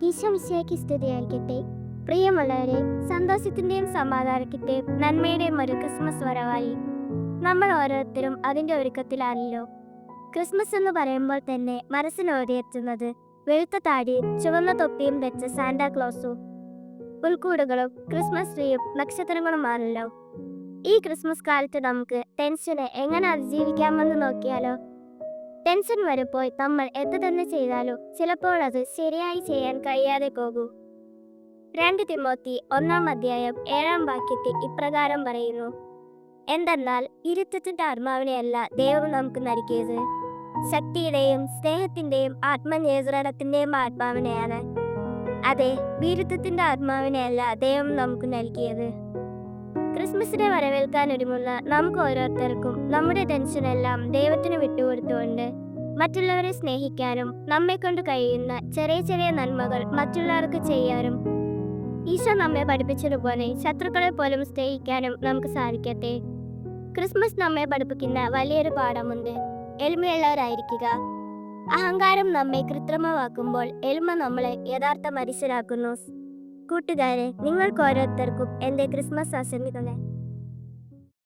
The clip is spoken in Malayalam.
ഈശോമിശിഹായ്ക്ക് സ്തുതിയായിരിക്കട്ടെ. പ്രിയമുള്ളവരെ, സന്തോഷത്തിന്റെയും സമാധാനത്തിന്റെയും നന്മയുടെയും ഒരു ക്രിസ്മസ് വരവായി. നമ്മൾ ഓരോരുത്തരും അതിന്റെ ഒരുക്കത്തിലാണല്ലോ. ക്രിസ്മസ് എന്ന് പറയുമ്പോൾ തന്നെ മനസ്സിന് ഓടിയെത്തുന്നത് വെളുത്ത താടിയും ചുവന്ന തൊപ്പിയും വെച്ച സാന്റാക്ലോസും പുൽക്കൂടുകളും ക്രിസ്മസ് ട്രീയും നക്ഷത്രങ്ങളുമാണല്ലോ. ഈ ക്രിസ്മസ് കാലത്ത് നമുക്ക് ടെൻഷനെ എങ്ങനെ അതിജീവിക്കാമെന്ന് നോക്കിയാലോ. ടെൻഷൻ വരുമ്പോൾ നമ്മൾ എന്ത് തന്നെ ചെയ്താലും ചിലപ്പോൾ അത് ശരിയായി ചെയ്യാൻ കഴിയാതെ പോകൂ. 2 തിമോത്തി 1-7 വാക്യത്തിൽ ഇപ്രകാരം പറയുന്നു: എന്തെന്നാൽ ഇരുത്തത്തിന്റെ ആത്മാവിനെയല്ല ദൈവം നമുക്ക് നൽകിയത്, ശക്തിയുടെയും സ്നേഹത്തിന്റെയും ആത്മനിയന്ത്രണത്തിന്റെയും ആത്മാവിനെയാണ്. അതെ, വീരത്വത്തിന്റെ ആത്മാവിനെയല്ല ദൈവം നമുക്ക് നൽകിയത്. ക്രിസ്മസിനെ വരവേൽക്കാൻ ഒരുങ്ങുന്ന നമുക്ക് ഓരോരുത്തർക്കും നമ്മുടെ ടെൻഷനെല്ലാം ദൈവത്തിന് വിട്ടുകൊടുത്തുകൊണ്ട് മറ്റുള്ളവരെ സ്നേഹിക്കാനും നമ്മെ കൊണ്ട് കഴിയുന്ന ചെറിയ ചെറിയ നന്മകൾ മറ്റുള്ളവർക്ക് ചെയ്യാനും ഈശോ നമ്മെ പഠിപ്പിച്ചതുപോലെ ശത്രുക്കളെ പോലും സ്നേഹിക്കാനും നമുക്ക് സാധിക്കട്ടെ. ക്രിസ്മസ് നമ്മെ പഠിപ്പിക്കുന്ന വലിയൊരു പാഠമുണ്ട്: എളിമയുള്ളവരായിരിക്കുക. അഹങ്കാരം നമ്മെ കൃത്രിമമാക്കുമ്പോൾ എളിമ നമ്മളെ യഥാർത്ഥ മനുഷ്യരാക്കുന്നു. കൂട്ടുകാരെ, നിങ്ങൾക്ക് ഓരോരുത്തർക്കും എൻ്റെ ക്രിസ്മസ് ആശംസകൾ.